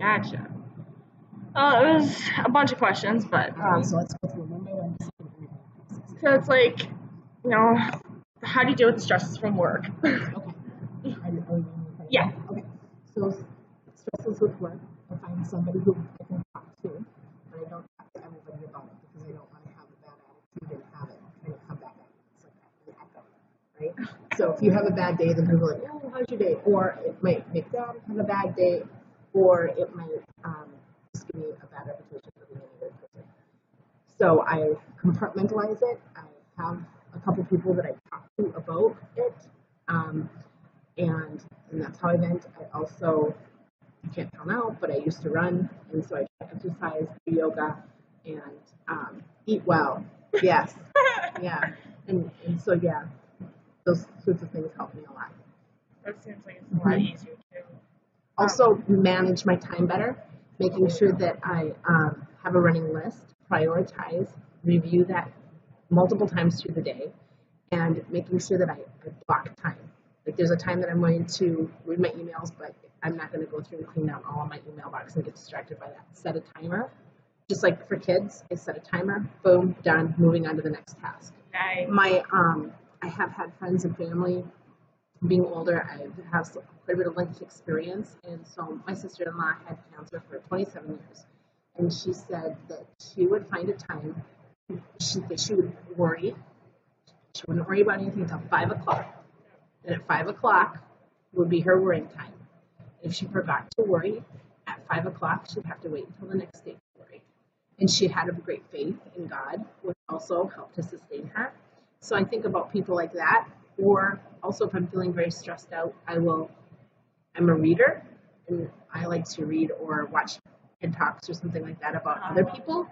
Gotcha. It was a bunch of questions, but So let's go through one by one. so it's like, how do you deal with the stresses from work? Okay. Yeah. Okay. So stresses with work. I find somebody who I can talk to, but I don't talk to everybody about it because I don't want to have a bad attitude and have it kind of come back at me. It's like an echo, right? So if you have a bad day, then people are like, oh, how's your day? Or it might make them have a bad day, or it might just give me a bad reputation for being a good person. So I compartmentalize it. I have a couple people that I talk to about it, and that's how I vent. I also can't count out, but I used to run, and so I try to exercise, do yoga, and eat well. Yes, yeah, and so yeah, those sorts of things help me a lot. That seems like it's a lot easier too. Also, manage my time better, making sure that I have a running list, prioritize, review that multiple times through the day, and making sure that I block time. Like there's a time that I'm going to read my emails, but I'm not going to go through and clean out all of my email box and get distracted by that. Set a timer. Just like for kids, I set a timer, boom, done, moving on to the next task. Nice. I have had friends and family. Being older, I have quite a bit of life experience, and so my sister-in-law had cancer for 27 years, and she said that she would find a time that she would worry. She wouldn't worry about anything until 5 o'clock. And at 5 o'clock would be her worrying time. If she forgot to worry at 5 o'clock, she'd have to wait until the next day to worry. And she had a great faith in God, which also helped to sustain her. So I think about people like that. Or also if I'm feeling very stressed out, I'm a reader, and I like to read or watch TED Talks or something like that about other people.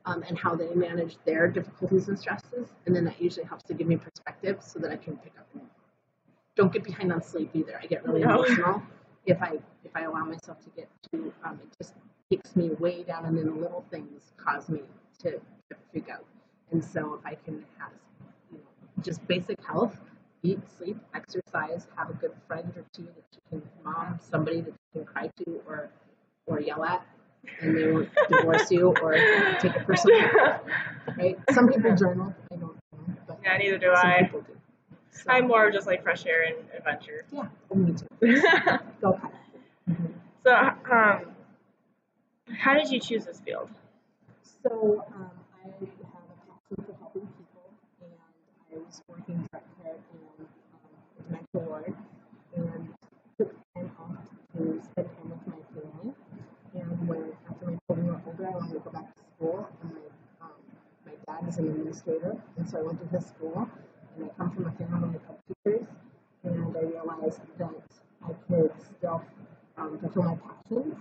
And how they manage their difficulties and stresses, and then that usually helps to give me perspective so that I can pick up. And don't get behind on sleep either. I get really emotional if I allow myself to get too. It just takes me way down, and then the little things cause me to freak out. And so if I can have just basic health, eat, sleep, exercise, have a good friend or two that you can somebody that you can cry to or yell at, and they won't divorce you or take it personally. Right? Some people journal. I don't know. But yeah, neither do some I. people do. So, I'm more just like fresh air and adventure. Yeah, me too. Go ahead. Mm-hmm. So, how did you choose this field? So, I have a passion for helping people, and I was working direct care in a dementia ward, and took time off to spend time with my family. And after my children were older, I wanted to go back to school, and my dad is an administrator, and so I went to his school, and I come from a family of teachers, and I realized that I could still fulfill my passions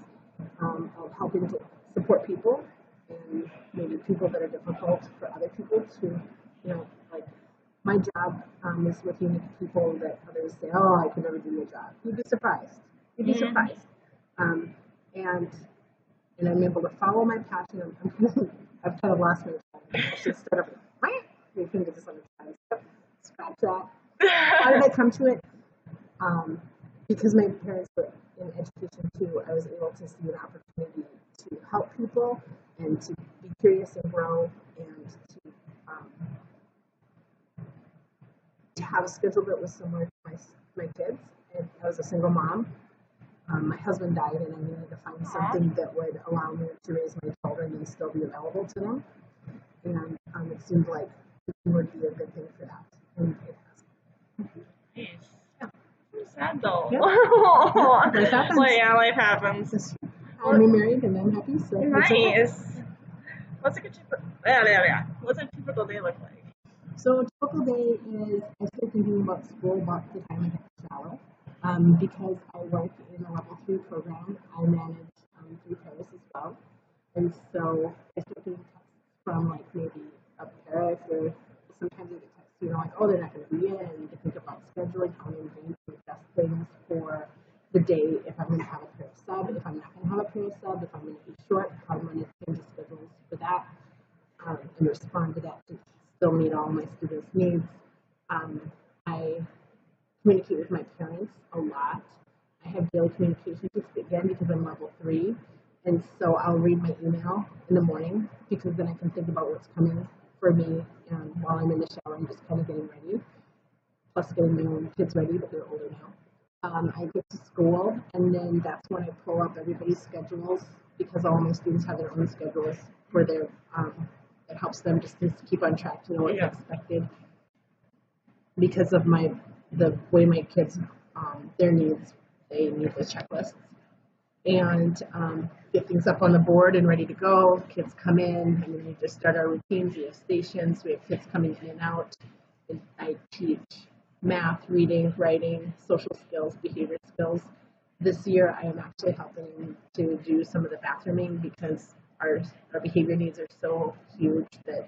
of helping to support people, and maybe people that are difficult for other people to, like my job is working with people that others say, oh, I could never do your job. You'd be surprised. Surprised. And I'm able to follow my passion. I've kind of lost my time. Instead of your finger just on the side, scratch that. How did I come to it? Because my parents were in education too, I was able to see an opportunity to help people and to be curious and grow, and to have a schedule that was similar to my kids. And I was a single mom. My husband died, and I needed to find something that would allow me to raise my children and still be available to them. And it seemed like it would be a good thing for that, and it has. Nice. Yeah. Sad though. Yeah. Life happens. Well, yeah, life happens. I'm married and I'm happy. So nice. What's a typical day look like? So a typical day is I start thinking about school about the time I have to shower. Because I work in a level 3 program, I manage 3 pairs as well. And so I start getting texts from like maybe a pair, or sometimes I get texts, like, oh, they're not going to be in. I need to think about scheduling, how I'm going to adjust things for the day, if I'm going to have a pair of sub, if I'm not going to have a pair of sub, if I'm going to be short, how I'm going to change the schedules for that, and respond to that to still meet all my students' needs. I communicate with my parents a lot. I have daily communication just again because I'm level 3. And so I'll read my email in the morning because then I can think about what's coming for me. And while I'm in the shower, I'm just kind of getting ready, plus getting my own kids ready, but they're older now. I get to school, and then that's when I pull up everybody's schedules because all my students have their own schedules for their. It helps them just to keep on track to know what's expected. Because of the way my kids, their needs, they need the checklists and get things up on the board and ready to go. Kids come in, and then we just start our routines. We have stations. We have kids coming in and out. And I teach math, reading, writing, social skills, behavior skills. This year, I am actually helping to do some of the bathrooming because our behavior needs are so huge that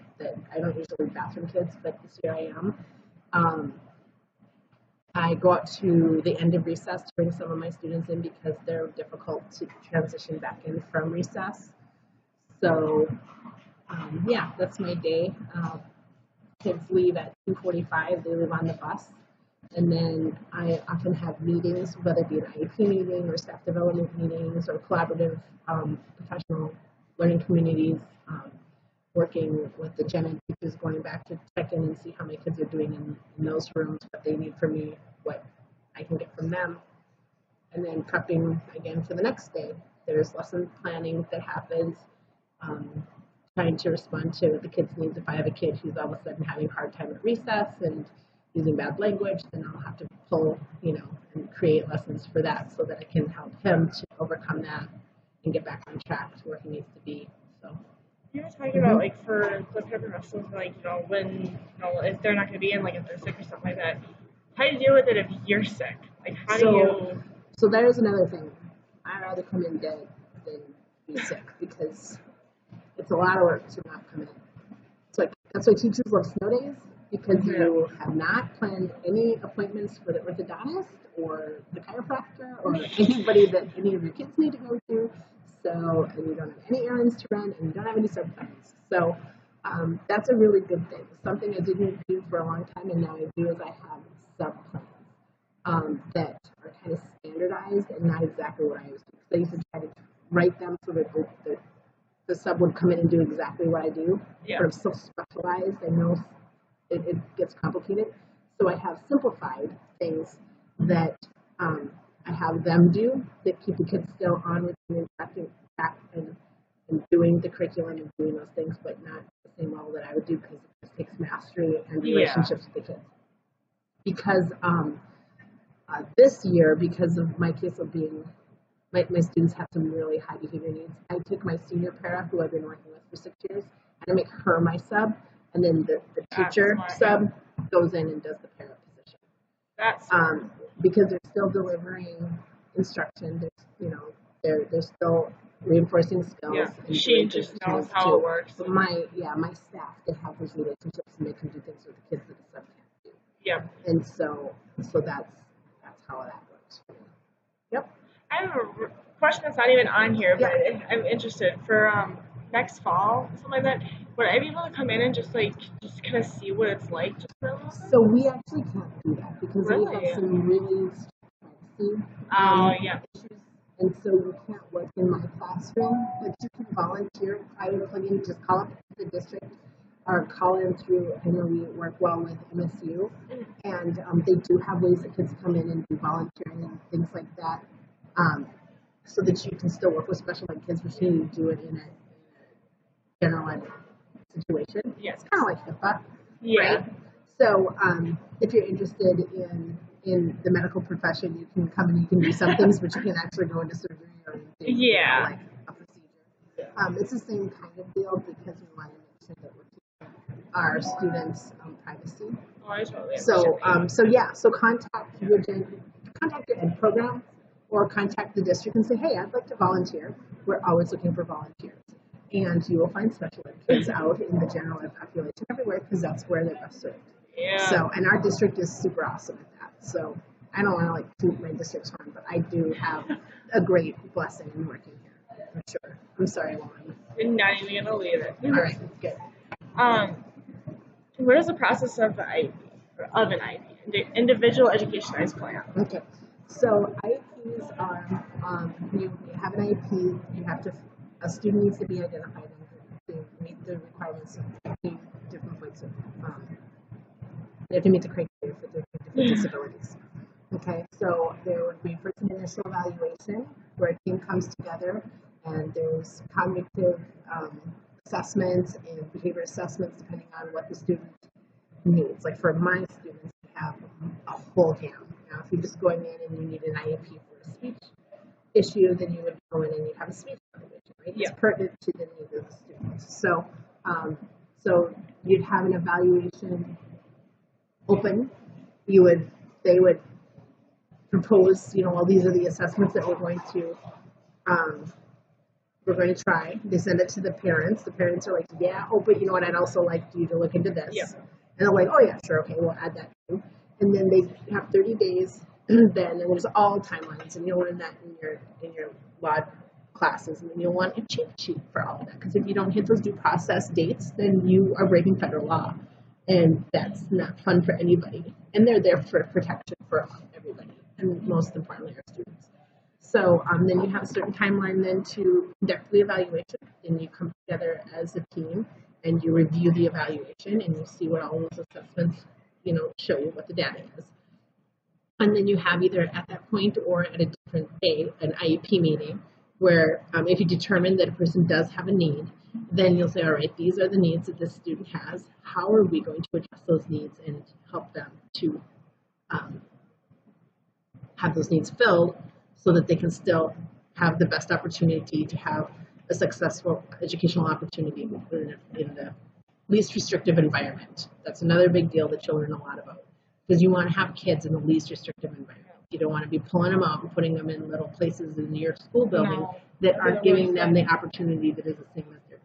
I don't usually bathroom kids, but this year I am. I go out to the end of recess to bring some of my students in because they're difficult to transition back in from recess. So, that's my day. Kids leave at 2:45. They leave on the bus. And then I often have meetings, whether it be an IEP meeting or staff development meetings or collaborative professional learning communities, working with the gen ed teachers, going back to check in and see how my kids are doing in those rooms, what they need from me, what I can get from them. And then prepping again for the next day. There's lesson planning that happens, trying to respond to the kids' needs. If I have a kid who's all of a sudden having a hard time at recess and using bad language, then I'll have to pull, and create lessons for that so that I can help him to overcome that and get back on track to where he needs to be. So. You were talking about, like, for the paraprofessionals, like, when, if they're not going to be in, like, if they're sick or something like that, how do you deal with it if you're sick? Like, how do you... So there's another thing. I'd rather come in dead than be sick because it's a lot of work to not come in. It's like, that's why teachers love snow days, because you have not planned any appointments for the orthodontist or the chiropractor or anybody that any of your kids need to go to. So, and you don't have any errands to run, and you don't have any sub-plans. So, that's a really good thing. Something I didn't do for a long time, and now I do, is I have sub-plans that are kind of standardized and not exactly what I used to do. Because I used to try to write them so that the sub would come in and do exactly what I do. Yeah. But I'm so specialized, I know it gets complicated. So I have simplified things that I have them do that keep the kids still on with me and doing the curriculum and doing those things, but not the same level that I would do because it just takes mastery and relationships with the kids. Because this year, because of my case of being, my students have some really high behavior needs, I took my senior para, who I've been working with for 6 years, and I make her my sub, and then the teacher sub goes in and does the para position. That's because they're still delivering instruction. They're still reinforcing skills. Yeah, she just knows how it works. But my staff, they have those relationships and they can do things with the kids that the sub can't do. Yeah. And so that's how that works. Yep. I have a question that's not even on here, but I'm interested for next fall, something like that. Would I be able to come in and just kind of see what it's like just for a little bit? So we actually can't do that because we have some really strict privacy issues. And so you can't work in my classroom, but you can volunteer. I would plug in, just call up the district or call in through, I know we work well with MSU, and they do have ways that kids come in and do volunteering and things like that, so that you can still work with special ed kids, but you do it in a general ed situation. Yeah. It's kind of like HIPAA, yeah. right? So if you're interested in the medical profession, you can come and you can do some things, but you can actually go into surgery or do like a procedure. It's the same kind of deal because we want to make sure that we're keeping our students' privacy. Oh, I totally So contact your ed program or contact the district and say, hey, I'd like to volunteer. We're always looking for volunteers. And you will find special ed kids out in the general ed population everywhere because that's where they're best served. Yeah. So, and our district is super awesome at that. So I don't want to toot my district's horn, but I do have a great blessing in working here, for sure. I'm sorry, Lauren. You're not even going to leave it. All right, good. What is the process of an IEP, the individual educationized plan? Okay. So IEP IEPs are, you have an IEP, a student needs to be identified and to meet the requirements of three different points of, they have to meet the criteria for different disabilities. Okay, so there would be first an initial evaluation where a team comes together and there's cognitive assessments and behavior assessments depending on what the student needs. Like for my students, we have a whole gamut. Now, if you're just going in and you need an IEP for a speech issue, then you would go in and you have a speech evaluation, right? Yeah. It's pertinent to the needs of the students. So, so you'd have an evaluation open. They would propose, well, these are the assessments that we're going to try. They send it to the parents. The parents are like, yeah, but you know what? I'd also like you to look into this. Yeah. And they're like, oh yeah, sure, okay, we'll add that too. And then they have 30 days. And there's all timelines, and you'll learn that in your law classes, and then you'll want a cheat sheet for all of that. Because if you don't hit those due process dates, then you are breaking federal law, and that's not fun for anybody. And they're there for protection for everybody, and most importantly, our students. So then you have a certain timeline then to conduct the evaluation, and you come together as a team, and you review the evaluation, and you see what all those assessments, show you what the data is. And then you have either at that point or at a different day, an IEP meeting, where if you determine that a person does have a need, then you'll say, all right, these are the needs that this student has. How are we going to address those needs and help them to have those needs filled so that they can still have the best opportunity to have a successful educational opportunity in the least restrictive environment. That's another big deal that you'll learn a lot about. Because you want to have kids in the least restrictive environment. You don't want to be pulling them out and putting them in little places in your school building that aren't giving them the opportunity that is the same as their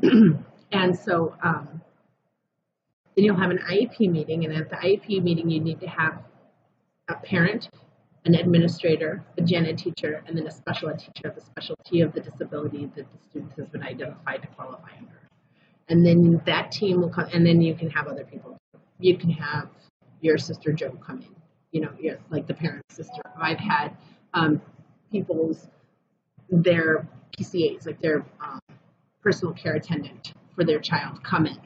peers. And so then you'll have an IEP meeting, and at the IEP meeting you need to have a parent, an administrator, a gen ed teacher, and then a special ed teacher of the specialty of the disability that the student has been identified to qualify under. And then that team will come, and then you can have other people. You can have your sister Joe come in, like the parent's sister. I've had their PCAs, like their personal care attendant for their child, come in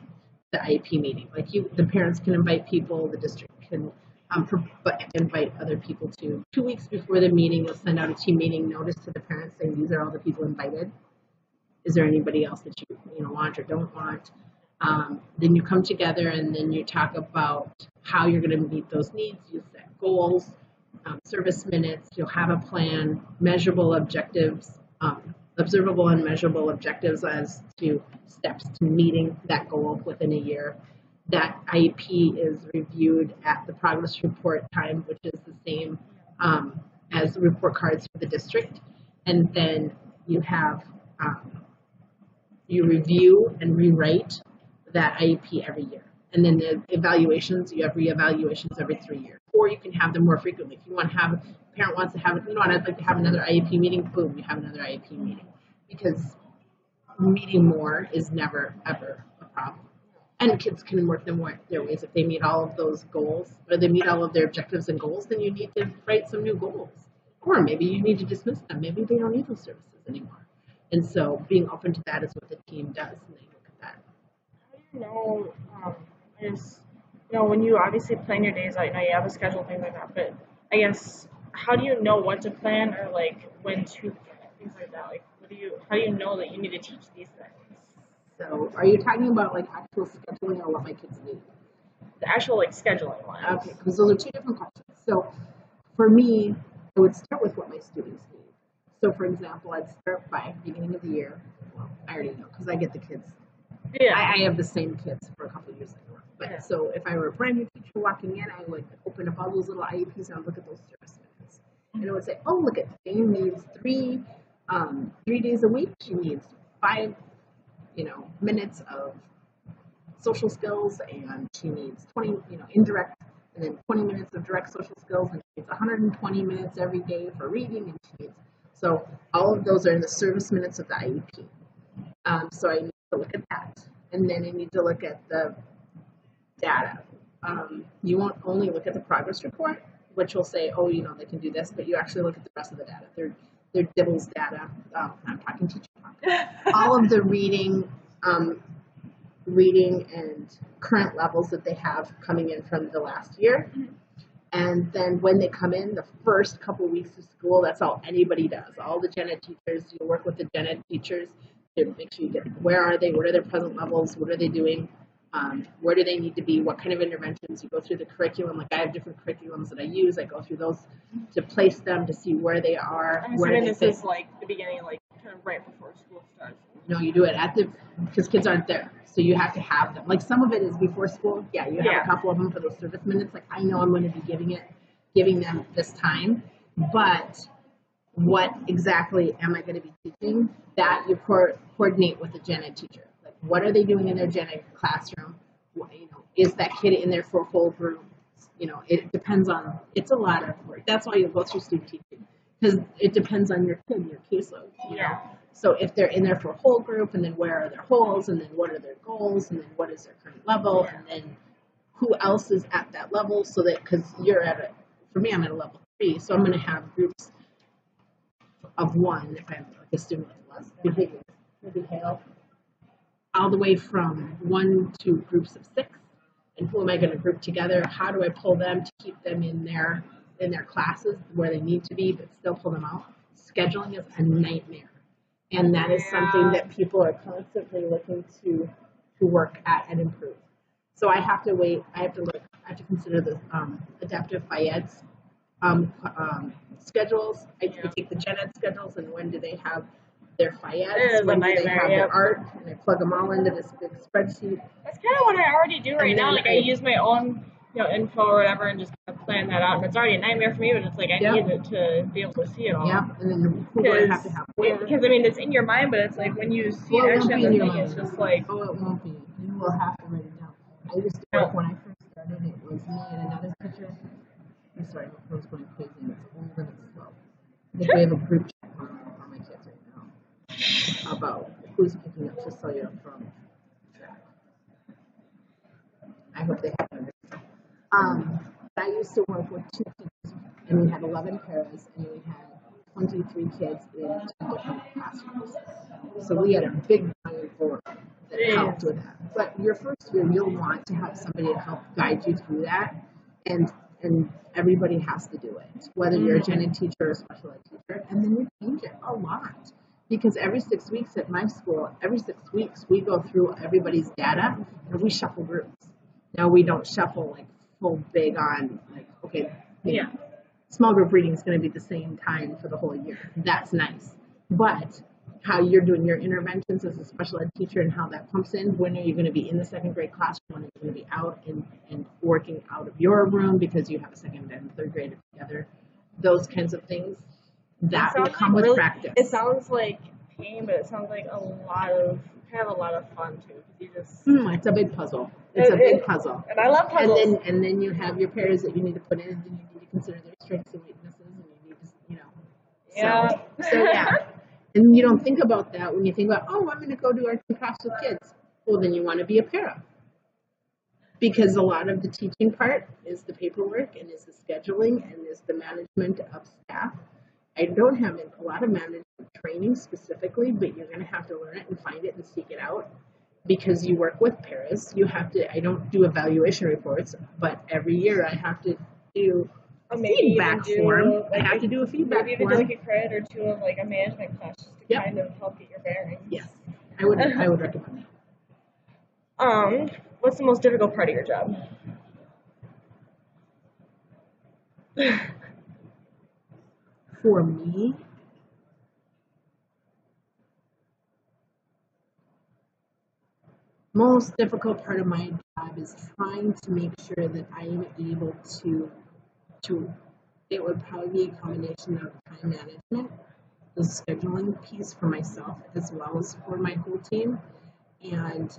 the IEP meeting. Like the parents can invite people, the district can invite other people too. 2 weeks before the meeting, you'll send out a team meeting notice to the parents saying these are all the people invited. Is there anybody else that you want or don't want? Then you come together and then you talk about how you're going to meet those needs. You set goals, service minutes. You'll have a plan, measurable objectives, observable and measurable objectives as to steps to meeting that goal within a year. That IEP is reviewed at the progress report time, which is the same as the report cards for the district. And then you have you review and rewrite that IEP every year. And then the evaluations, you have re-evaluations every 3 years. Or you can have them more frequently. If you want to have, a parent wants to have, I'd like to have another IEP meeting, boom, you have another IEP meeting. Because meeting more is never, ever a problem. And kids can work their ways. If they meet all of those goals, or they meet all of their objectives and goals, then you need to write some new goals. Or maybe you need to dismiss them. Maybe they don't need those services anymore. And so being open to that is what the team does, and they look at that. How do you know, when you obviously plan your days out, you have a schedule, things like that, but I guess, how do you know what to plan or like when to plan, things like that? Like, how do you know that you need to teach these things? So are you talking about like actual scheduling or what my kids need? The actual like scheduling one. Okay, because those are two different questions. So for me, I would start with what my students need. So for example, I'd start by beginning of the year. Well, I already know because I get the kids. Yeah. I have the same kids for a couple of years anymore. But Yeah. So if I were a brand new teacher walking in, I would open up all those little IEPs and I'd look at those service minutes. And it would say, oh, look at Jane needs 3 days a week. She needs 5, minutes of social skills, and she needs 20, indirect, and then 20 minutes of direct social skills, and she needs 120 minutes every day for reading, and she needs, so all of those are in the service minutes of the IEP. So I need to look at that, and then I need to look at the data. You won't only look at the progress report, which will say, oh, they can do this, but you actually look at the rest of the data. Their DIBELS data. I'm talking teacher talk. All of the reading and current levels that they have coming in from the last year. And then when they come in, the first couple of weeks of school, that's all anybody does. All the gen ed teachers, you work with the gen ed teachers to make sure you get where are they, what are their present levels, what are they doing, where do they need to be, what kind of interventions. You go through the curriculum. Like I have different curriculums that I use. I go through those to place them to see where they are. I'm assuming this is like the beginning, like kind of right before school starts. No, you do it because kids aren't there. So you have to have them. Like some of it is before school. Yeah, you have a couple of them for those service minutes. Like I know I'm going to be giving them this time, but what exactly am I going to be teaching? That you coordinate with the gen ed teacher. Like what are they doing in their gen ed classroom? Is that kid in there for a whole group? It depends on. It's a lot of work. That's why you go through student teaching because it depends on your kid, your caseload. Yeah. So if they're in there for a whole group, and then where are their holes, and then what are their goals, and then what is their current level, and then who else is at that level, so that, because for me, I'm at a level 3, so I'm going to have groups of 1, if I'm like a student with less behavior, all the way from 1 to groups of 6, and who am I going to group together, how do I pull them to keep them in their classes where they need to be, but still pull them out. Scheduling is a nightmare. And that is something that people are constantly looking to work at and improve. So I have to wait. I have to consider the adaptive FIED's schedules. I take the gen ed schedules and when do they have their FIEDs, when do they have their art, and I plug them all into this big spreadsheet. That's kind of what I already do right now. Like I use my own info or whatever and just kind of plan that out. And it's already a nightmare for me, but it's like I need it to be able to see it all. Yeah, and then who do I have to have? Because I mean, it's in your mind, but it's like when you see it actually on the thing, it's just like. Oh, it won't be. You will have to write it down. I used to work when I first started. It was me and another teacher. I'm sorry, my phone's going crazy. It's old and it's slow. I think we have a group chat on my kids right now about who's picking up, just so you're from track. I hope they have understood. I used to work with 2 teachers, and we had 11 paras, and we had 23 kids in 2 different classrooms. So we had a big giant board that helped with that. But your first year, you'll want to have somebody to help guide you through that, and everybody has to do it, whether you're a gen ed teacher or a special ed teacher, and then you change it a lot. Because every 6 weeks at my school, we go through everybody's data, and we shuffle groups. Now we don't shuffle like full big on like, okay, small group reading is going to be the same time for the whole year. That's nice. But how you're doing your interventions as a special ed teacher and how that pumps in, when are you going to be in the 2nd grade classroom, when are you going to be out and working out of your room because you have a 2nd and 3rd grader together, those kinds of things, that will come with practice. It sounds like pain, but it sounds like a lot of fun too. You just it's a big puzzle. It's a big puzzle. And I love puzzles. And then you have your pairs that you need to put in, and you need to consider their strengths and weaknesses, and you need to, Yeah. So yeah. And you don't think about that when you think about, I'm going to go do arts and crafts with kids. Well, then you want to be a para. Because a lot of the teaching part is the paperwork and is the scheduling and is the management of staff. I don't have a lot of management training specifically, but you're going to have to learn it and find it and seek it out. Because you work with paras, I don't do evaluation reports, but every year I have to do a feedback form. I have to do a feedback form. Maybe even do like a credit or 2 of like a management class just to kind of help get your bearings. Yes, I would recommend that. What's the most difficult part of your job? For me, most difficult part of my job is trying to make sure that I am able to it would probably be a combination of time management, the scheduling piece for myself as well as for my whole team, and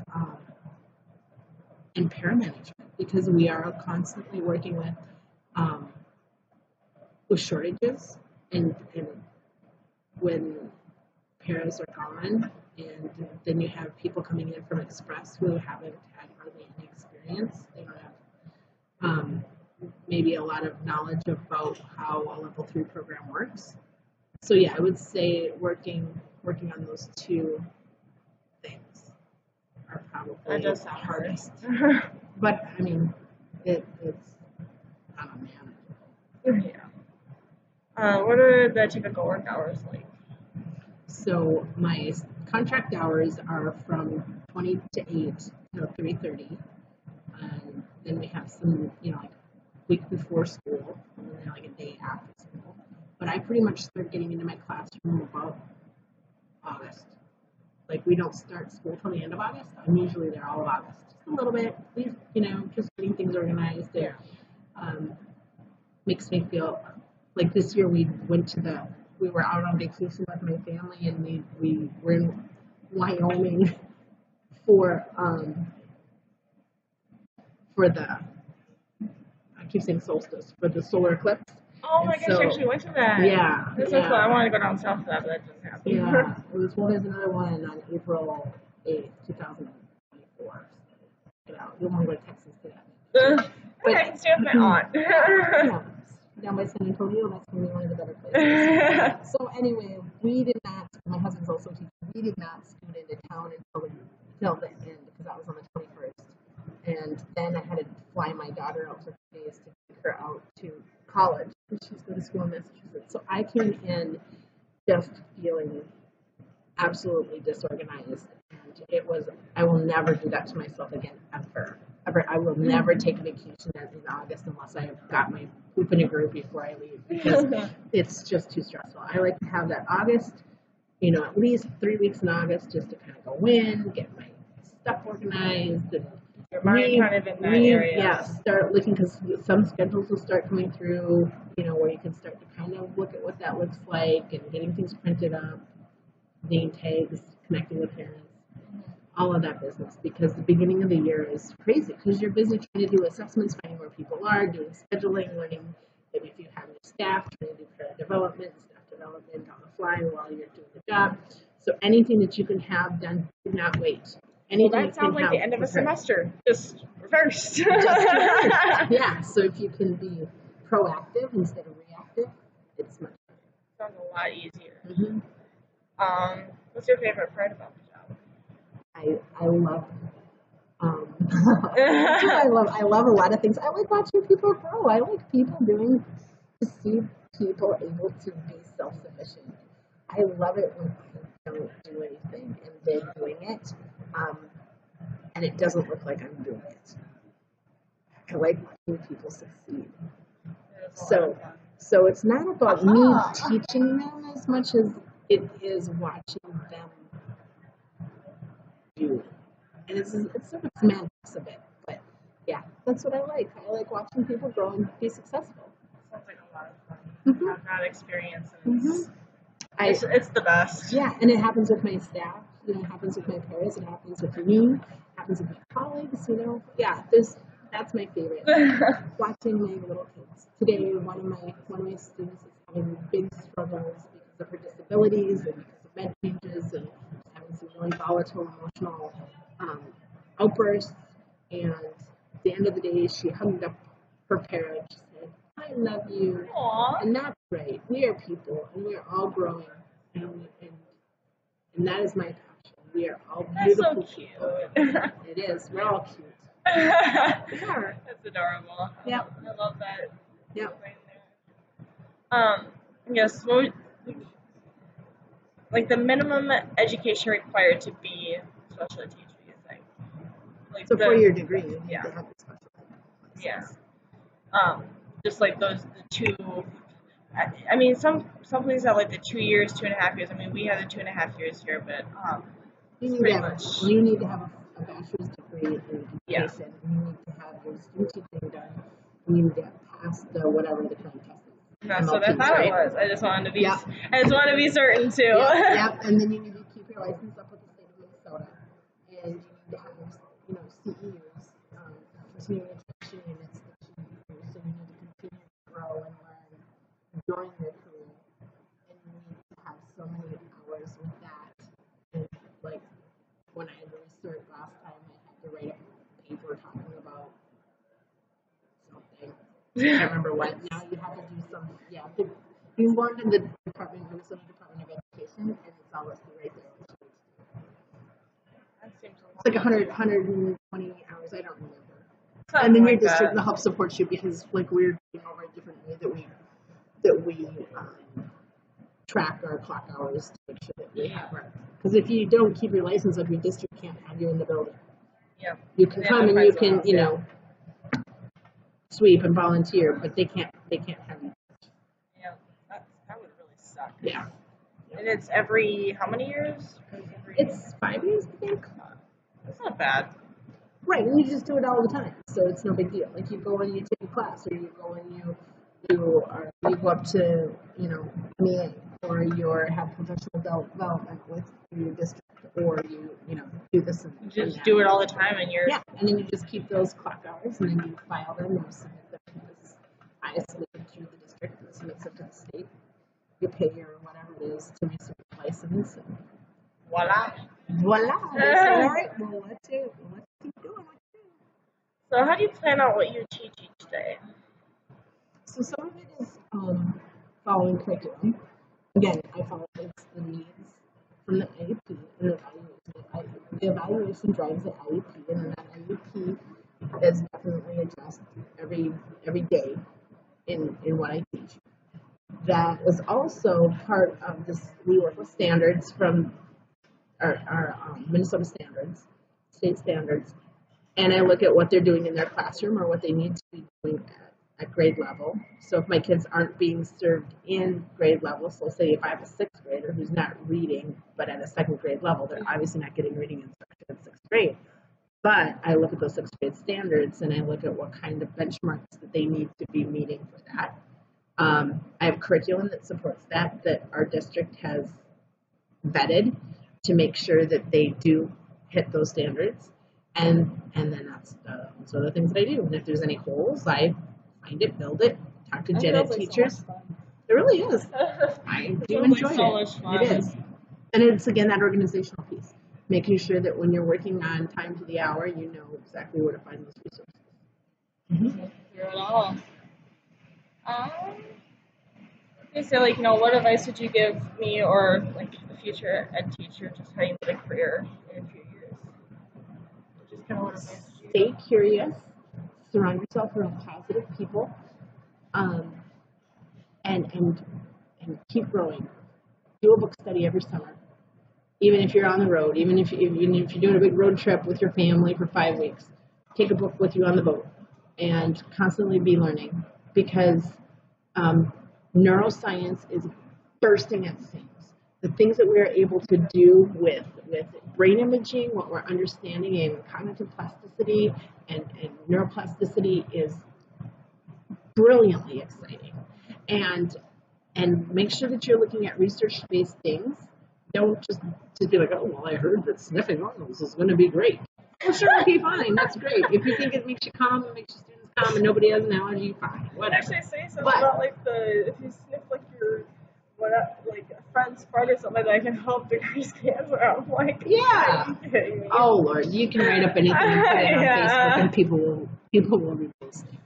para management, because we are constantly working with shortages and when paras are gone, and then you have people coming in from Express who haven't had hardly any experience. They don't have maybe a lot of knowledge about how a level 3 program works. So yeah, I would say working on those two things are probably That does the sound hardest. hard. But I mean, it's not unmanageable. Yeah. What are the typical work hours like? So my contract hours are from 20 to 8 till 3:30. Then we have some, like week before school, and then like a day after school. But I pretty much start getting into my classroom about August. Like we don't start school till the end of August. I'm usually there all of August, just a little bit, just getting things organized. And, makes me feel like this year we were out on vacation with my family, and we were in Wyoming for the I keep saying solstice, for the solar eclipse. Oh my gosh, I actually went to that. Yeah. This is fun. I want to go down south for that, but that doesn't happen. Yeah. There's another one on April 8th, 2024. So, you'll want to go to Texas for that. But I can stay with my aunt. Yeah. Down by San Antonio, that's going to be one of the better places. So anyway, my husband's also a teacher, we did not scoot into town until the end, because that was on the 21st. And then I had to fly my daughter out for 2 days to take her out to college, and she's going to school in Massachusetts. So I came in just feeling absolutely disorganized, and I will never do that to myself again, ever. I will never take a vacation in August unless I have got my poop in a group before I leave, because it's just too stressful. I like to have that August, at least 3 weeks in August, just to kind of go in, get my stuff organized, and your mind kind of in that area. Yeah, start looking, because some schedules will start coming through, where you can start to kind of look at what that looks like, and getting things printed up, name tags, connecting with parents, all of that business, because the beginning of the year is crazy, because you're busy trying to do assessments, finding where people are, doing scheduling, learning maybe if you have new staff, trying to do staff development on the fly while you're doing the job. So anything that you can have done, do not wait. Well, that sounds like the end of a semester, just reversed. Yeah, so if you can be proactive instead of reactive, it's much better. Sounds a lot easier. Mm-hmm. What's your favorite part about the job? I love I love a lot of things. I like watching people grow. I like to see people able to be self-sufficient. I love it when I don't do anything and they're doing it, and it doesn't look like I'm doing it. I like watching people succeed. So it's not about me teaching them as much as it is watching them do. And it's sort of semantics of it, but yeah, that's what I like. I like watching people grow and be successful. Sounds like a lot of fun. Mm-hmm. Have that experience, and it's the best. Yeah, and it happens with my staff. It happens with my parents. It happens with me. It happens with my colleagues. Yeah, that's my favorite. Watching my little kids. Today, one of my students is having big struggles because of her disabilities and because of med changes, and having some really volatile emotional outbursts. And at the end of the day, she hugged up her parent. She said, "I love you." Aww. And that's right. We are people, and we are all growing, and that is my passion. We are all beautiful. That's so cute. People. It is. We're all cute. We are. That's adorable. Yep. I love that. Yep. Yes. Like the minimum education required to be a special ed teacher, you think? Like so for your degree, you need to have the special ed. Yeah. Just like the two. I mean, some places have like the 2 years, 2.5 years. I mean, we have the 2.5 years here, but you need to have a bachelor's degree in education. Yeah. You need to have your student teaching done. You need to pass the whatever the current test is. That's what I thought right? It was. I just wanted to be. Yep. I just wanted to be certain too. Yep. And then you need to keep your license up with the state of Minnesota, and you need to have CEUs, continuing education units that you need to do. So you need to continue to grow and learn during your career, and you need to have so many hours with that. And like when I really started last time, I had to write a paper talking about something, I can't remember what. Now you have to do some, you learned in the Minnesota Department of Education, and it's all listed right there. That seems a It's like lot. 120 hours, I don't remember. Something And then your like district that. will help support you because like we're doing over a different way that we track our clock hours to make sure that we have our. Because if you don't keep your license up, your district can't have you in the building. Yeah. You can Yeah, come and my you friends can, will, you yeah. know, sweep and volunteer, but they can't have you. Yeah, that would really suck. Yeah. And it's every how many years? It's 5 years, I think. That's not bad. Right, and you just do it all the time, so it's no big deal. Like you go and you take a class, or you go and you go up to MEA, or you have professional development with your district, or you do this and You just that. do it all the time, and you're And then you just keep those clock hours, and then you file them and you submit them because I submit them through the district and submit them to the state. You pay your whatever it is to research the license, and voila. voila! They say, all right, well let's keep doing what you do. So how do you plan out what you teach each day? So some of it is following curriculum. Again, I follow the needs from the IEP and the evaluation. The evaluation drives the IEP, and then that IEP is definitely adjusted every day in what I teach. That is also part of this. We work with standards from our Minnesota standards, state standards, and I look at what they're doing in their classroom or what they need to be doing at grade level. So if my kids aren't being served in grade level, so say if I have a sixth grader who's not reading, but at a second grade level, they're obviously not getting reading instruction in sixth grade. But I look at those sixth grade standards and I look at what kind of benchmarks that they need to be meeting for that. I have curriculum that supports that our district has vetted to make sure that they do hit those standards. And then those are the things that I do. And if there's any holes, I find it, build it, talk to gen ed teachers. It really is. I do enjoy it. It is. And it's, again, that organizational piece. Making sure that when you're working on time to the hour, you know exactly where to find those resources. Mm-hmm. Through it all. So, what advice would you give me or, the future ed teacher just heading to the career in a few years? Just kind of what advice would you give? Stay curious. Surround yourself around positive people. And keep growing. Do a book study every summer. Even if you're on the road, even if you're doing a big road trip with your family for 5 weeks, take a book with you on the boat and constantly be learning because neuroscience is bursting at the seams. The things that we're able to do with brain imaging, what we're understanding in cognitive plasticity and neuroplasticity is brilliantly exciting. And make sure that you're looking at research-based things. Don't just be like, oh, well, I heard that sniffing oils is going to be great. Well, sure, okay, fine, that's great. If you think it makes you calm, it makes your students calm, and nobody has an allergy, fine, whatever. Actually, say something about if you sniff a friend's fart or something that can help decrease cancer. I'm like, yeah. Oh Lord, you can write up anything and put it on Facebook, and people will repost it.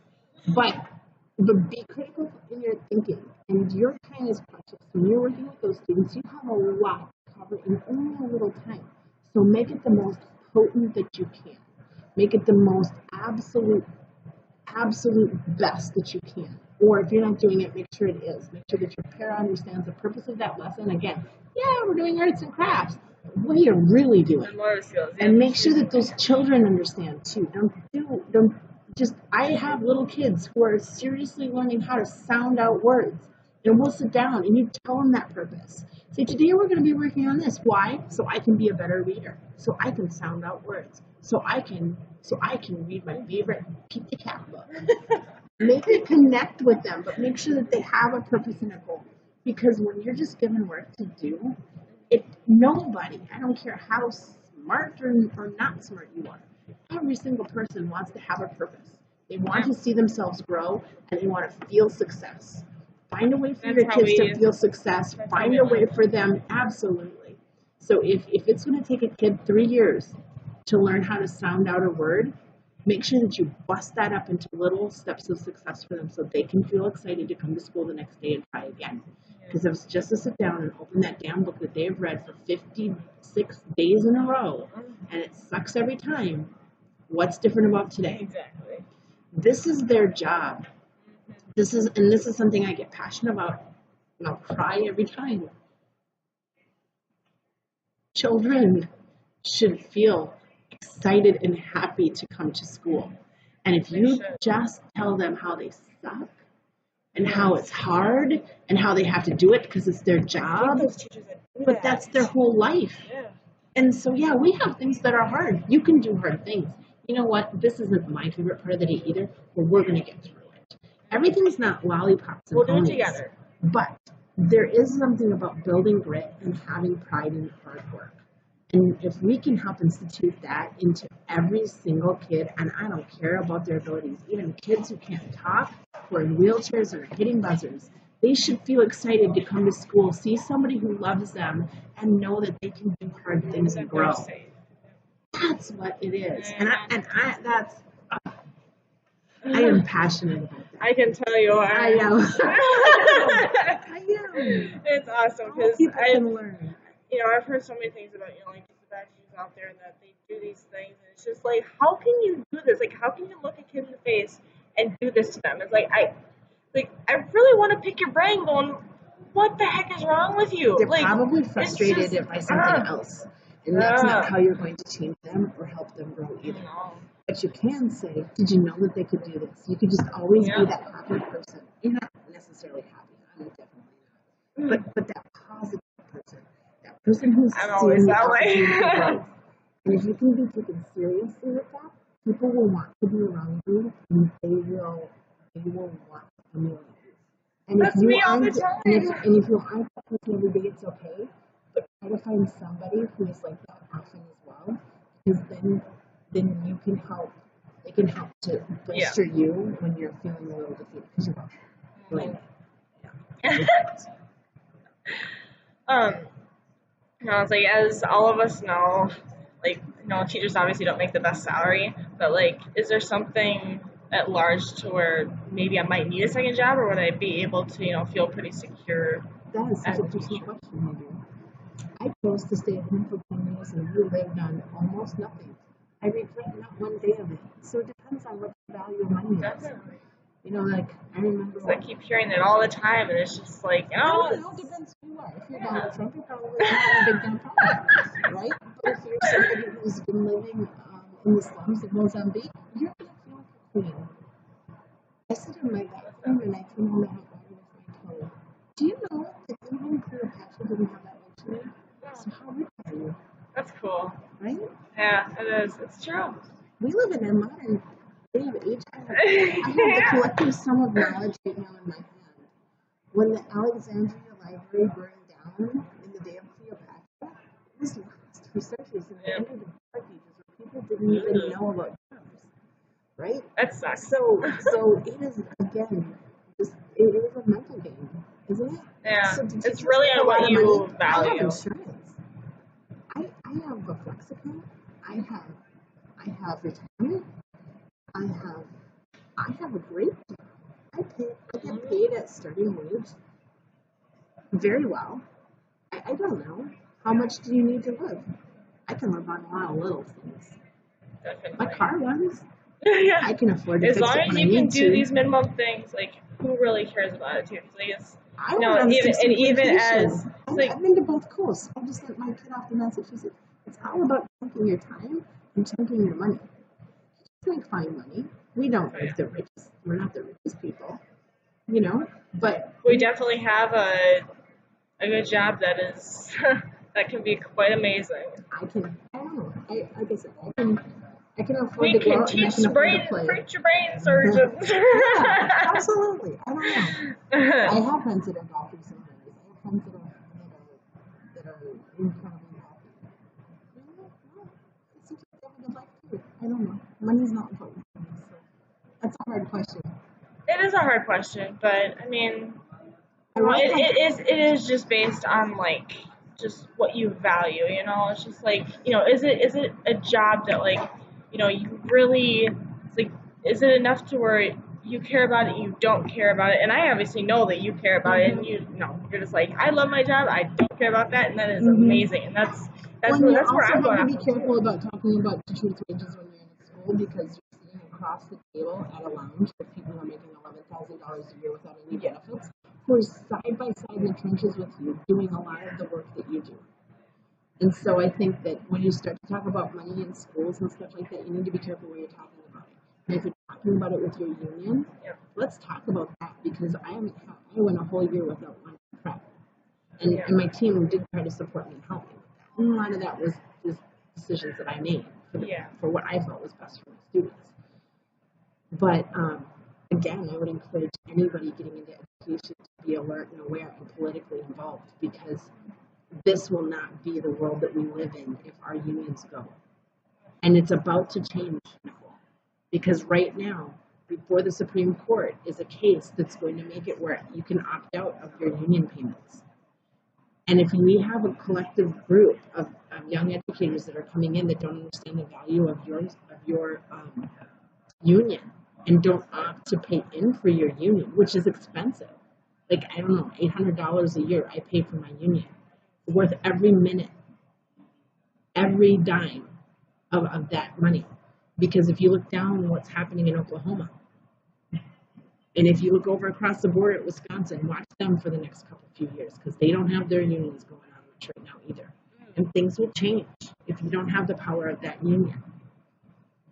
But be critical in your thinking, and your time is precious. When you're working with those students, you have a lot to cover in only a little time. So make it the most potent that you can. Make it the most absolute best that you can. Or if you're not doing it, make sure it is. Make sure that your para understands the purpose of that lesson. Again, we're doing arts and crafts. What are you really doing? And make sure that those children understand too. I have little kids who are seriously learning how to sound out words. And we'll sit down and you tell them that purpose. Say, today we're going to be working on this. Why? So I can be a better reader. So I can sound out words. So I can read my favorite Pete the Cat book. Make it connect with them, but make sure that they have a purpose and a goal. Because when you're just given work to do, nobody, I don't care how smart or not smart you are, every single person wants to have a purpose. They want to see themselves grow, and they want to feel success. Find a way for your kids to feel success. Find a way for them, absolutely. So if it's going to take a kid 3 years to learn how to sound out a word, make sure that you bust that up into little steps of success for them so they can feel excited to come to school the next day and try again. Because if it's just to sit down and open that damn book that they have read for 56 days in a row and it sucks every time, what's different about today? Exactly. This is their job. This is something I get passionate about, and I'll cry every time. Children should feel excited and happy to come to school. And if you just tell them how they suck and how it's hard and how they have to do it because it's their job, but that's their whole life. Yeah. And so, yeah, we have things that are hard. You can do hard things. You know what? This isn't my favorite part of the day either, but we're going to get through it. Everything's not lollipops and We'll do it ponies, together. but there is something about building grit and having pride in hard work. And if we can help institute that into every single kid, and I don't care about their abilities, even kids who can't talk, who are in wheelchairs or hitting buzzers, they should feel excited to come to school, see somebody who loves them, and know that they can do hard things and grow. That's what it is. I am passionate about that. I can tell you are. I am. I am. It's awesome All because people can learn. you know, I've heard so many things about, you know, like the bachelors out there and that they do these things, and it's just like, how can you do this? Like, how can you look a kid in the face and do this to them? It's like, I really want to pick your brain going, what the heck is wrong with you? They're like, probably frustrated by something else. And that's not how you're going to change them or help them grow either. No. But you can say, did you know that they could do this? You could just always be that happy person. You're not necessarily happy. I'm definitely not. But that positive person. That person who's I'm always seeing the that way. opportunity to grow. And if you can be taken seriously with that, people will want to be around you and they will want to emulate you. And That's me all the time. And if you aren't that person every day, it's okay. But try to find somebody who is like that often as well. Because then you can help. They can help to bolster you when you're feeling a little defeated. Because you're like, you know, it's like, as all of us know, like, you know, teachers obviously don't make the best salary, but like, is there something at large to where maybe I might need a second job, or would I be able to, you know, feel pretty secure? That is such a personal question, maybe. I chose to stay at home for 10 years and you lived on almost nothing. I regret not one day of it. So it depends on what the value of money is. Definitely. You know, like, I remember. I keep hearing it all the time, and it's just like, you know. It all depends who you are. If you're Donald Trump, you're probably not having a big damn problem, right? But if you're somebody who's been living in the slums of Mozambique, you're going to feel like a queen. I sit in my bathroom and I came home and hot water with my toe. Do you know that even Cleopatra didn't have that luxury? So how rich are you? That's cool. Right? Yeah, it is. It's true. We live in a modern day of age. I have the collective sum of knowledge right now in my hand. When the Alexandria Library burned down in the day of Cleopatra, it was lost for centuries in the end of the Dark Ages where people didn't even know about germs. Right? That sucks. So it is, again, it is a mental game, isn't it? Yeah. So it's really on what you value. I have insurance. I have a flex account. I have retirement. I have a great job. I get paid at starting wage very well. I don't know. How much do you need to live? I can live on a lot of little things. Definitely. My car runs. Yeah. I can afford to as fix long it as when you I can need do to. these minimum things, like, who really cares about it too? Like, it's, I no, went on even 6 week even vacation. as like, I've been to both coasts. I just sent my kid off to Massachusetts. It's all about chunking your time and chunking your money. You make fine money. We don't live the richest. We're not the richest people, you know. But we definitely have a good job that is that can be quite amazing. I don't know. Like I said, I can afford We to go can out and I teach can afford brain, to play. preach your brain surgeons. Yeah, absolutely. I don't know. I have friends that are doctors and lawyers. I have friends that are incredibly happy. It seems like they have a good life too. I don't know. Money's not important for me, so that's a hard question. It is a hard question, but I mean, it is just based on like just what you value. You know, it's just like, you know, is it a job that, like, you know, you really like, is it enough to where you care about it, you don't care about it? And I obviously know that you care about it, and you're just like, I love my job, I don't care about that, and that is amazing. And that's Well, you that's where also I'm going have to be after careful too. about talking about teachers' wages when you're in school because you're sitting across the table at a lounge with people who are making $11,000 a year without any benefits, who are side by side in the trenches with you doing a lot of the work that you do. And so I think that when you start to talk about money in schools and stuff like that, you need to be careful where you're talking about it. And if you're talking about it with your union, let's talk about that because I went a whole year without one prep. And my team did try to support me and help me. And a lot of that was just decisions that I made for what I felt was best for my students. But again, I would encourage anybody getting into education to be alert and aware and politically involved because this will not be the world that we live in if our unions go. And it's about to change, Nicole, because right now, before the Supreme Court is a case that's going to make it where you can opt out of your union payments. And if we have a collective group of young educators that are coming in that don't understand the value of your union and don't opt to pay in for your union, which is expensive, like I don't know, $800 a year I pay for my union, worth every minute, every dime of that money. Because if you look down what's happening in Oklahoma, and if you look over across the border at Wisconsin, watch them for the next couple few years because they don't have their unions going on much right now either. And things will change if you don't have the power of that union.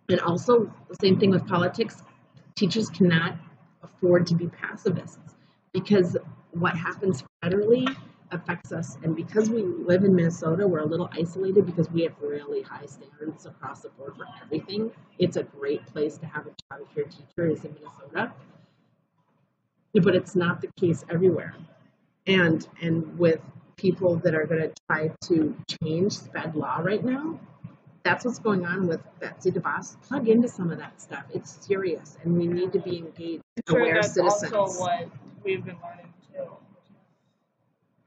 And also, the same thing with politics. Teachers cannot afford to be pacifists because what happens federally affects us. And because we live in Minnesota, we're a little isolated because we have really high standards across the board for everything. It's a great place to have a child care teacher is in Minnesota. But it's not the case everywhere. And with people that are going to try to change SPED law right now, that's what's going on with Betsy DeVos. Plug into some of that stuff. It's serious, and we need to be engaged, aware citizens. Also what we've been learning too.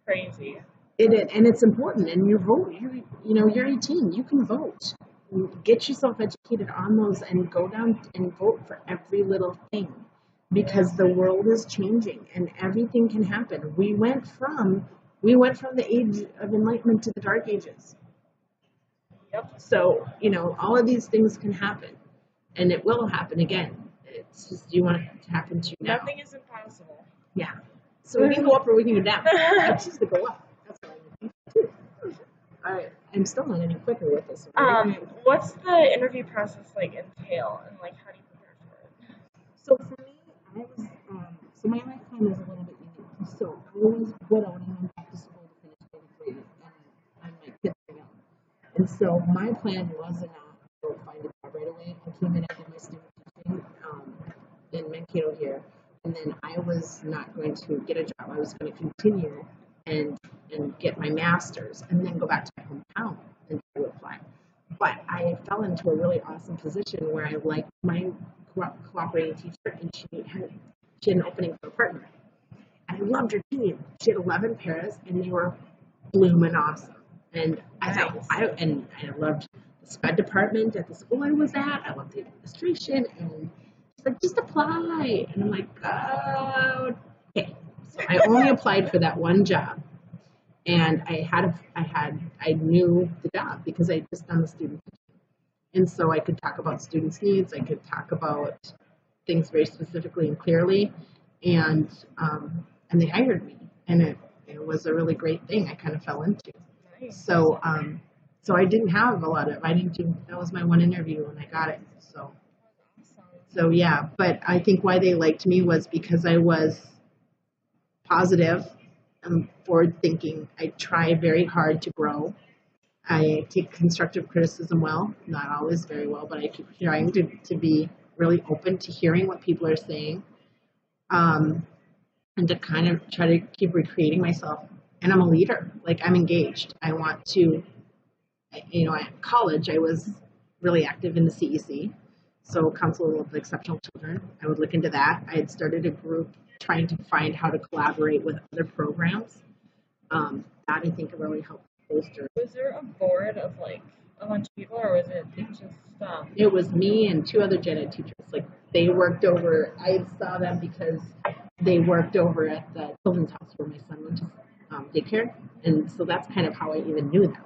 Crazy. And it's important. And you vote. You're 18. You can vote. Get yourself educated on those, and go down and vote for every little thing. Because the world is changing and everything can happen. We went from the age of enlightenment to the dark ages. Yep. So, all of these things can happen and it will happen again. It's just, you want it to happen to you now. Nothing is impossible. Yeah. So we can go up or we can go down. I choose to go up. That's what I think. All right. I'm still not any quicker with this. Right? What's the interview process entail and how do you prepare for it? So for me, I was, so my life plan was a little bit unique. So I was widowed and went back to school to finish my degree, and my kids were young. And so my plan was not to go find a job right away. I came in, I did my student teaching in Mankato here, and then I was not going to get a job. I was going to continue and get my master's, and then go back to my hometown and try to apply. But I fell into a really awesome position where I liked my cooperating teacher, and she had an opening for a partner. I loved her team. She had 11 paras, and they were blooming awesome. And I thought, I loved the SPED department at the school I was at. I loved the administration, and she's like, just apply. And I'm like, oh, okay. So I only applied for that one job, and I knew the job because I had just done the student teaching. And so I could talk about students' needs. I could talk about things very specifically and clearly, and they hired me, and it was a really great thing. I kind of fell into. Nice. So I didn't have a lot of. That was my one interview, and I got it. So yeah. But I think why they liked me was because I was positive and forward thinking. I try very hard to grow. I take constructive criticism well, not always very well, but I keep trying to be really open to hearing what people are saying, and to kind of try to keep recreating myself. And I'm a leader. I'm engaged. I want to, at college, I was really active in the CEC, so Council of Exceptional Children. I would look into that. I had started a group trying to find how to collaborate with other programs. That I think really helped. Was there a board of a bunch of people, or was it just It was me and two other gen ed teachers. Like they worked over. I saw them because they worked over at the children's house where my son went to daycare, and so that's kind of how I even knew them.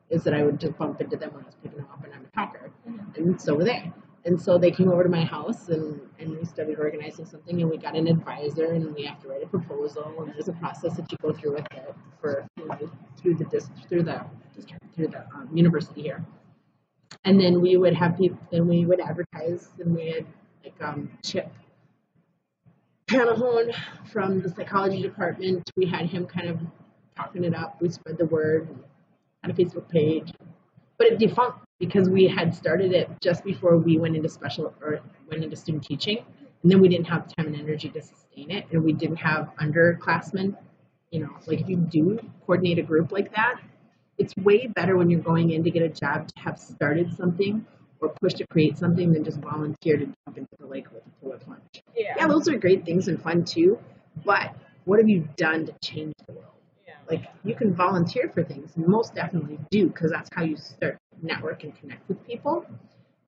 Is that I would just bump into them when I was picking them up, and I'm a talker, and so were they. And so they came over to my house, and we started organizing something, and we got an advisor, and we have to write a proposal, and there's a process that you go through with it for through the university here. And then we would have people, and we would advertise, and we had like Chip Panahone from the psychology department. We had him kind of talking it up. We spread the word, and had a Facebook page, but it defunct because we had started it just before we went into student teaching, and then we didn't have time and energy to sustain it, and we didn't have underclassmen. You know, like if you do coordinate a group like that, it's way better when you're going in to get a job to have started something or push to create something than just volunteer to jump into the lake with a pull lunch. Yeah, those are great things and fun too, but what have you done to change the world? Like, you can volunteer for things, and most definitely do, because that's how you start to network and connect with people.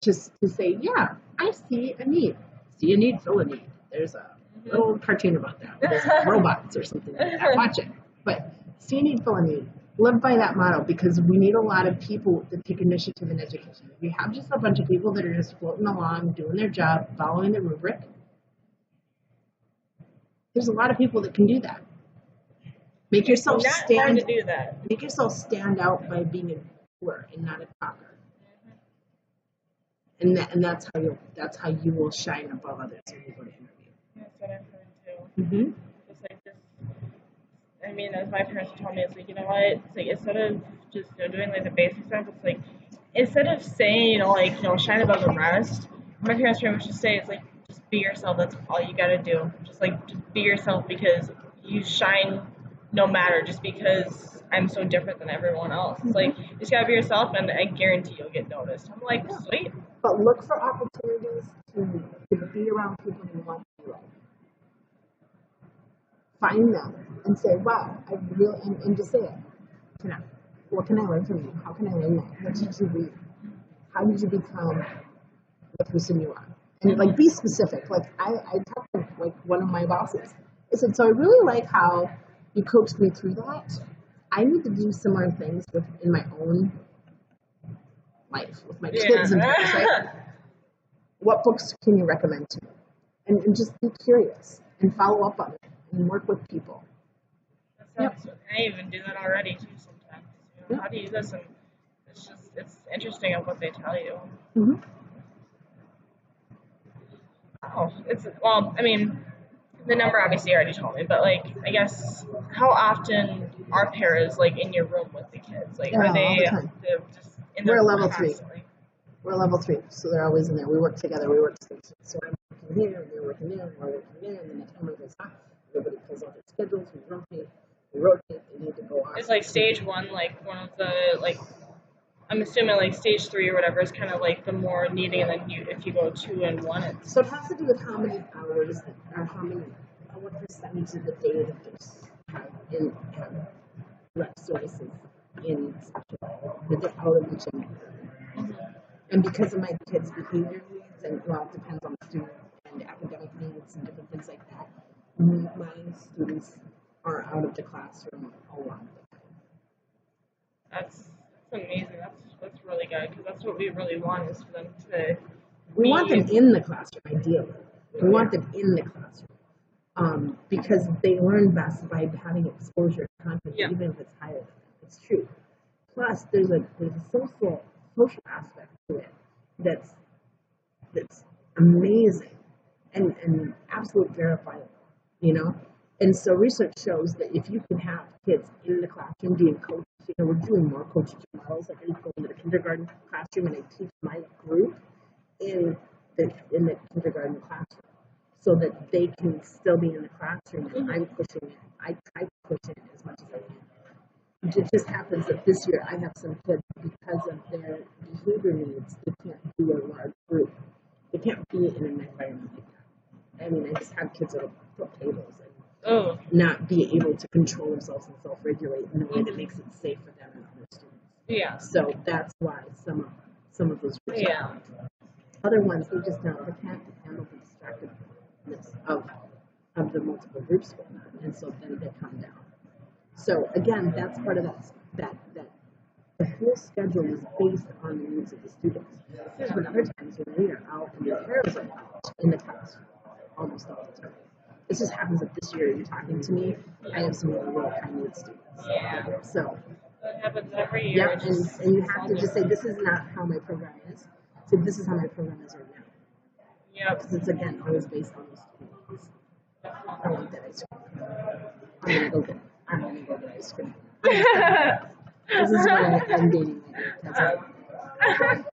Just to say, yeah, I see a need. See a need, fill a need. There's a little cartoon about that. There's robots or something like that. Watch it. But see a need, fill a need. Live by that motto, because we need a lot of people to take initiative in education. If we have just a bunch of people that are just floating along, doing their job, following the rubric, there's a lot of people that can do that. Make yourself stand. To do that. Make yourself stand out by being a doer and not a talker. And that's how you will shine above others when you go to interview. That's what I've heard too. It's like this. I mean, as my parents told me, it's like, you know what? It's like instead of just doing like the basic stuff, it's like instead of saying shine above the rest. My parents pretty much just say it's like just be yourself. That's all you gotta do. Just be yourself, because you shine. No matter, just because I'm so different than everyone else. It's like, you just gotta be yourself, and I guarantee you'll get noticed. I'm like, sweet. But look for opportunities to be around people you want to be like. Find them and say, wow, and just say it. What can I learn from you? How can I learn that? What did you read? How did you become the person you are? And be specific. I talked to one of my bosses. I said, so I really like how you coached me through that. I need to do similar things in my own life with my kids and things, right? What books can you recommend to me? And just be curious and follow up on it and work with people. I even do that already too sometimes. How do you do this? And it's interesting of what they tell you. Mm-hmm. Oh, the number obviously you already told me, but I guess how often are pairs in your room with the kids? Are they just in the We're level constantly? 3. We're level 3, so they're always in there. We work together. We work together. So I'm working here, and they're working there, and we're working there, and then the timer goes off. Everybody pulls out their schedules. We rotate. They need to go off. It's stage 1, one of the I'm assuming stage 3 or whatever is kind of the more needing, and then if you go 2 and 1, so it has to do with how many hours or what percentage of the day that there's in rec services in special that they're out of each other. And because of my kids' behavior needs, and it depends on the student and academic needs and different things like that, my students are out of the classroom a lot of the time. That's amazing. That's really good, because that's what we really want, is for them to. We want them in the classroom, ideally. We want them in the classroom, because they learn best by having exposure to content, even if it's higher than them. It's true. Plus, there's a social aspect to it that's amazing and absolutely verifiable, And so research shows that if you can have kids in the classroom being coached, we're doing more coaching models. I go into the kindergarten classroom and I teach my group in the kindergarten classroom so that they can still be in the classroom, and I'm pushing it. I try to push it as much as I can. It just happens that this year I have some kids, because of their behavior needs, they can't do a large group. They can't be in an environment like that. I just have kids that will flip tables and not be able to control themselves and self-regulate in a way that makes it safe for them and other students. Yeah. So that's why some of those groups are Yeah. out. Other ones, they just don't. They can't handle the distractedness of the multiple groups going on, and so then they come down. So again, that's part of that the whole schedule is based on the needs of the students. There's been other times when we are out and the parents are out in the classroom almost all the time. This just happens that this year you're talking to me, I have some really high need students. Yeah. So That happens every year. yeah, and you have to just say this is not how my program is. So this is how my program is right now. Yep. Because it's again always based on those student needs. I want that ice cream. I'm gonna go get it. I'm gonna go get ice cream. This is why I'm dating my date. That's right.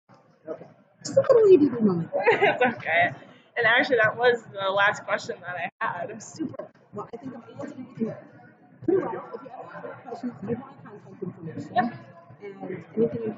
Okay. Just a little ADD moment. It's okay. And actually, that was the last question that I had. Super. Well, I think I'm answering you pretty well. If you have any other questions, you have my contact information. Yep. And anything you